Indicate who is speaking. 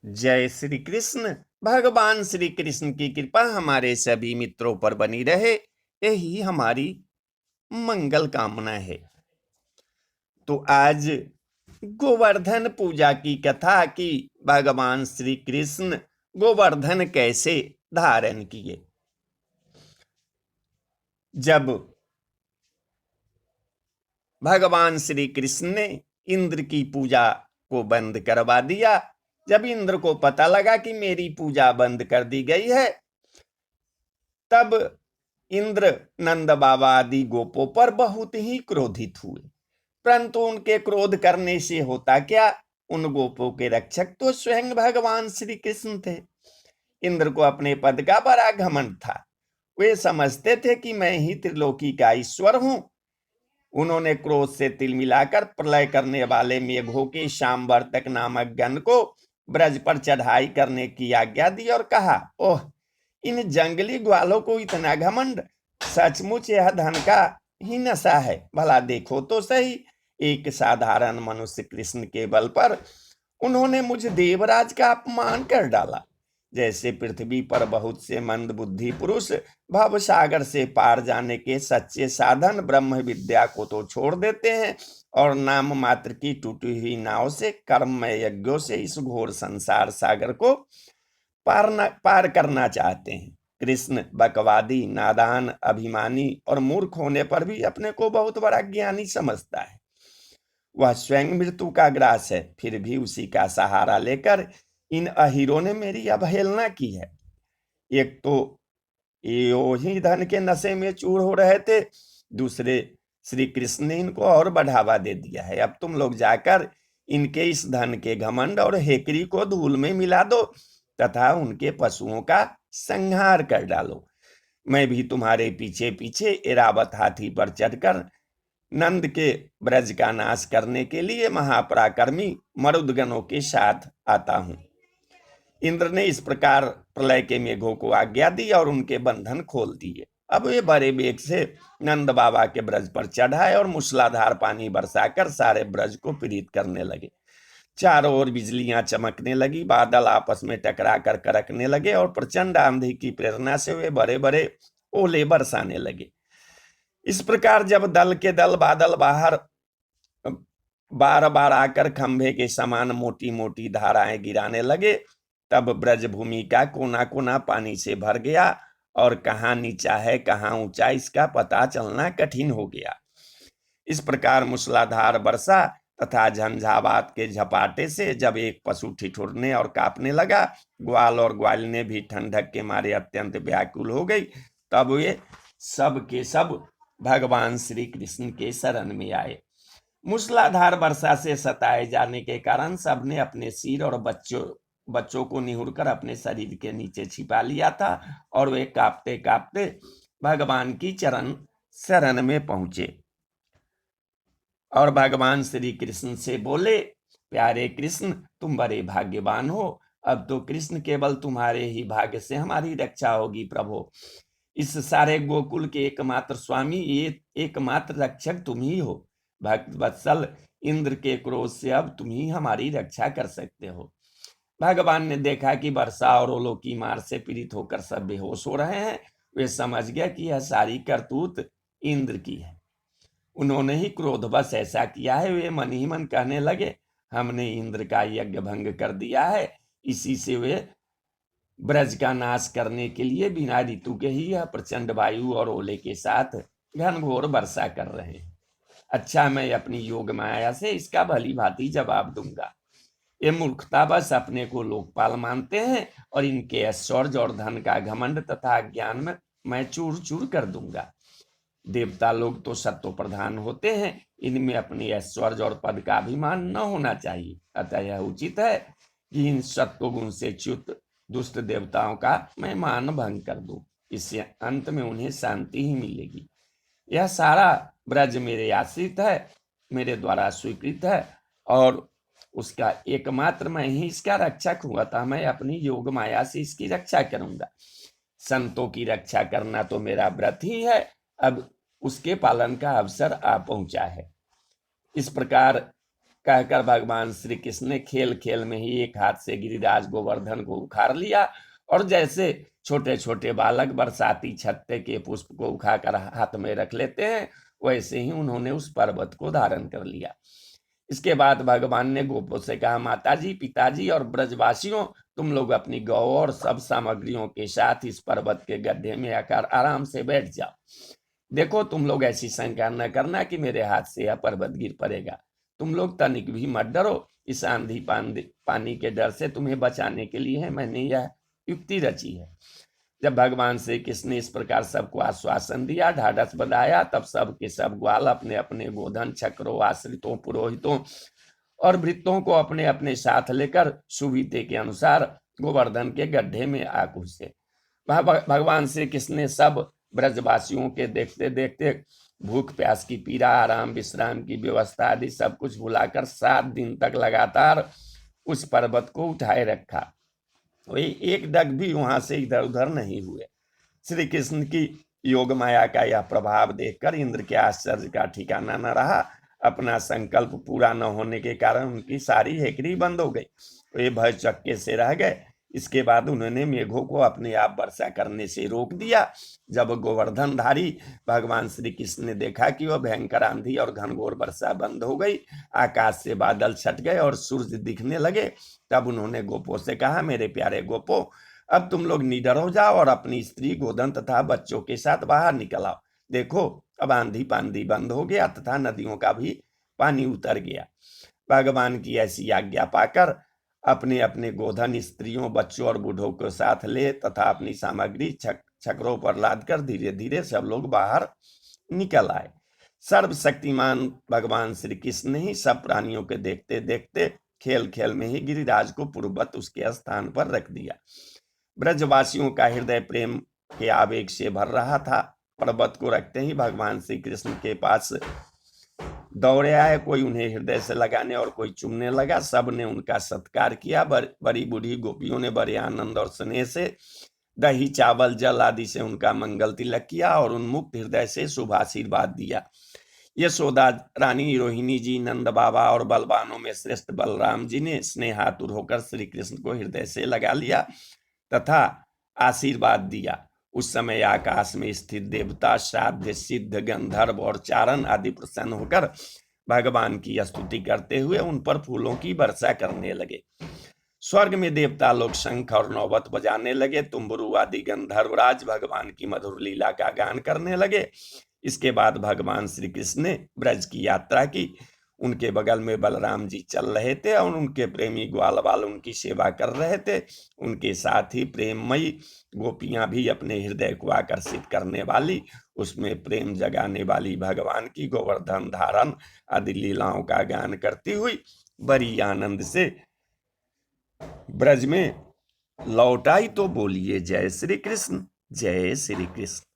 Speaker 1: जय श्री कृष्ण। भगवान श्री कृष्ण की कृपा हमारे सभी मित्रों पर बनी रहे, यही हमारी मंगल कामना है। तो आज गोवर्धन पूजा की कथा की भगवान श्री कृष्ण गोवर्धन कैसे धारण किए। जब भगवान श्री कृष्ण ने इंद्र की पूजा को बंद करवा दिया, जब इंद्र को पता लगा कि मेरी पूजा बंद कर दी गई है, तब इंद्र नंद बाबा आदि गोपों पर बहुत ही क्रोधित हुए। परंतु उनके क्रोध करने से होता क्या, उन गोपों के रक्षक तो स्वयं भगवान श्री कृष्ण थे। इंद्र को अपने पद का बड़ा घमंड था। वे समझते थे कि मैं ही त्रिलोकी का ईश्वर हूं। उन्होंने क्रोध से तिल मिलाकर प्रलय करने वाले मेघों के शामवर्तक नामक गण को ब्रज पर चढ़ाई करने की आज्ञा दी और कहा, ओह, इन जंगली ग्वालों को इतना घमंड! सचमुच यह धन का ही नशा है। भला देखो तो सही, एक साधारण मनुष्य कृष्ण के बल पर उन्होंने मुझ देवराज का अपमान कर डाला। जैसे पृथ्वी पर बहुत से मंद बुद्धि पुरुष भव सागर से पार जाने के सच्चे साधन ब्रह्म विद्या को तो छोड़ देते हैं और नाम मात्र की टूटी हुई नाव से कर्ममय यज्ञों से इस घोर संसार सागर को पार करना चाहते हैं। कृष्ण बकवादी, नादान, अभिमानी और मूर्ख होने पर भी अपने को बहुत बड़ा ज्ञानी समझता है। वह स्वयं मृत्यु का ग्रास है, फिर भी उसी का सहारा लेकर इन अहीरों ने मेरी अवहेलना की है। एक तो यो ही धन के नशे में चूर हो रहे थे, दूसरे श्री कृष्ण ने इनको और बढ़ावा दे दिया है। अब तुम लोग जाकर इनके इस धन के घमंड और हेकरी को धूल में मिला दो तथा उनके पशुओं का संहार कर डालो। मैं भी तुम्हारे पीछे पीछे एरावत हाथी पर चढ़कर नंद के ब्रज का नाश करने के लिए महापराक्रमी मरुदगणों के साथ आता हूं। इंद्र ने इस प्रकार प्रलय के मेघों को आज्ञा दी और उनके बंधन खोल दिए। अब वे बड़े वेग से नंद बाबा के ब्रज पर चढ़ाए और मूसलाधार पानी बरसाकर सारे ब्रज को पीड़ित करने लगे। चारों ओर बिजलियां चमकने लगी, बादल आपस में टकरा कर कड़कने लगे और प्रचंड आंधी की प्रेरणा से वे बड़े बड़े ओले बरसाने लगे। इस प्रकार जब दल के दल बादल बाहर बार बार आकर खंभे के समान मोटी मोटी धाराएं गिराने लगे, तब ब्रजभूमि का कोना कोना पानी से भर गया और कहाँ नीचा है कहाँ ऊंचा इसका पता चलना कठिन हो गया। इस प्रकार मूसलाधार वर्षा तथा झंझावात के झपाटे से जब एक पशु ठिठुरने और कांपने लगा, ग्वाल और ग्वालिनी भी ठंडक के मारे अत्यंत व्याकुल हो गई, तब वे सब के सब भगवान श्री कृष्ण के शरण में आए। मूसलाधार वर्षा से सताए जाने के कारण सबने अपने सिर और बच्चों को निहुरकर अपने शरीर के नीचे छिपा लिया था और वे कांपते कांपते भगवान की चरण शरण में पहुंचे और भगवान श्री कृष्ण से बोले, प्यारे कृष्ण, तुम बड़े भाग्यवान हो। अब तो कृष्ण केवल तुम्हारे ही भाग्य से हमारी रक्षा होगी प्रभु। इस सारे गोकुल के एकमात्र स्वामी, ये एकमात्र रक्षक तुम ही हो। भक्त वत्सल, इंद्र के क्रोध से अब तुम ही हमारी रक्षा कर सकते हो। भगवान ने देखा कि वर्षा और ओलों की मार से पीड़ित होकर सब बेहोश हो रहे हैं। वे समझ गया कि यह सारी करतूत इंद्र की है, उन्होंने ही क्रोधवश ऐसा किया है। वे मन ही मन कहने लगे, हमने इंद्र का यज्ञ भंग कर दिया है, इसी से वे ब्रज का नाश करने के लिए बिना ऋतु के ही यह प्रचंड वायु और ओले के साथ घनघोर वर्षा कर रहे हैं। अच्छा, मैं अपनी योग माया से इसका भली भांति जवाब दूंगा। ये मूर्खता बस अपने को लोकपाल मानते हैं और इनके ऐश्वर्य और धन का घमंड तथा ज्ञान में मैं चूर चूर कर दूंगा। देवता लोग तो सत्व प्रधान होते हैं, इनमें अपनी ऐश्वर्य और पद का अभिमान न होना चाहिए। अतः यह उचित है कि इन सत्व गुण से च्युत दुष्ट देवताओं का मैं मान भंग कर दूं। इससे अंत में उन्हें शांति ही मिलेगी। यह सारा ब्रज मेरे आश्रित है, मेरे द्वारा स्वीकृत है और उसका एकमात्र मैं ही इसका रक्षक हूं। अतः मैं अपनी योग माया से इसकी रक्षा करूंगा। संतों की रक्षा करना तो मेरा व्रत ही है, अब उसके पालन का अवसर आ पहुंचा है। इस प्रकार कहकर भगवान श्री कृष्ण ने खेल खेल में ही एक हाथ से गिरिराज गोवर्धन को उखाड़ लिया, और जैसे छोटे छोटे बालक बरसाती छत्ते के पुष्प को उठाकर हाथ में रख लेते हैं, वैसे ही उन्होंने उस पर्वत को धारण कर लिया। इसके बाद भगवान ने गोपों से कहा, माताजी, पिताजी और ब्रजवासियों, तुम लोग अपनी गौ और सब सामग्रियों के साथ इस पर्वत के गड्ढे में आकर आराम से बैठ जाओ। देखो, तुम लोग ऐसी शंका न करना कि मेरे हाथ से यह पर्वत गिर पड़ेगा। तुम लोग तनिक भी मत डरो। इस आंधी पानी के डर से तुम्हें बचाने के लिए मैंने यह युक्ति रची है। जब भगवान श्री कृष्ण ने इस प्रकार सबको आश्वासन दिया, ढाढ़स बंधाया, तब सब के सब ग्वाल अपने अपने गोधन, छकरों, आश्रितों, पुरोहितों और भृत्यों को अपने अपने साथ लेकर सुविधे के अनुसार गोवर्धन के गड्ढे में आ घुसे। भगवान श्री कृष्ण ने सब ब्रजवासियों के देखते देखते भूख प्यास की पीड़ा, आराम विश्राम की व्यवस्था आदि सब कुछ भुलाकर 7 दिन तक लगातार उस पर्वत को उठाए रखा। वही एक डग भी वहां से इधर उधर नहीं हुए। श्री कृष्ण की योग माया का यह प्रभाव देखकर इंद्र के आश्चर्य का ठिकाना न रहा। अपना संकल्प पूरा न होने के कारण उनकी सारी हेकड़ी बंद हो गई। वे भय चक्के से रह गए। इसके बाद उन्होंने मेघों को अपने आप वर्षा करने से रोक दिया। जब गोवर्धनधारी भगवान श्री कृष्ण ने देखा कि वह भयंकर आंधी और घनघोर वर्षा बंद हो गई, आकाश से बादल छट गए और सूरज दिखने लगे, तब उन्होंने गोपों से कहा, मेरे प्यारे गोपों, अब तुम लोग निडर हो जाओ और अपनी स्त्री, गोधन तथा बच्चों के साथ बाहर निकल आओ। देखो, अब आंधी पानी बंद हो गया तथा नदियों का भी पानी उतर गया। भगवान की ऐसी आज्ञा पाकर अपने अपने गोधन, स्त्रियों, बच्चों और बूढ़ों को साथ ले तथा अपनी सामग्री छकरों पर लादकर धीरे धीरे सब लोग बाहर निकल आए। सर्वशक्तिमान भगवान श्री कृष्ण ने ही सब प्राणियों के देखते देखते खेल खेल में ही गिरिराज को पूर्ववत उसके स्थान पर रख दिया। ब्रजवासियों का हृदय प्रेम के आवेग से भर रहा था। पर्वत को रखते ही भगवान श्री कृष्ण के पास दौड़े आए। कोई उन्हें हृदय से लगाने और कोई चूमने लगा। सब ने उनका सत्कार किया। बड़ी बूढ़ी गोपियों ने बड़े आनंद और स्नेह से दही, चावल, जल आदि से उनका मंगल तिलक किया और उन्मुक्त हृदय से शुभ आशीर्वाद दिया। यशोदा रानी, रोहिणी जी, नंद बाबा और बलवानों में श्रेष्ठ बलराम जी ने स्नेहातुर होकर श्री कृष्ण को हृदय से लगा लिया तथा आशीर्वाद दिया। उस समय आकाश में स्थित देवता, साध्य, सिद्ध, गंधर्व और चारण आदि प्रसन्न होकर भगवान की स्तुति करते हुए उन पर फूलों की वर्षा करने लगे। स्वर्ग में देवता लोग शंख और नौबत बजाने लगे। तुम्बरू आदि गंधर्वराज भगवान की मधुर लीला का गान करने लगे। इसके बाद भगवान श्री कृष्ण ने ब्रज की यात्रा की। उनके बगल में बलराम जी चल रहे थे और उनके प्रेमी ग्वाल बाल उनकी सेवा कर रहे थे। उनके साथ ही प्रेममयी गोपियां भी अपने हृदय को आकर्षित करने वाली, उसमें प्रेम जगाने वाली भगवान की गोवर्धन धारण आदि लीलाओं का गान करती हुई बड़ी आनंद से ब्रज में लौट आई। तो बोलिए जय श्री कृष्ण, जय श्री कृष्ण।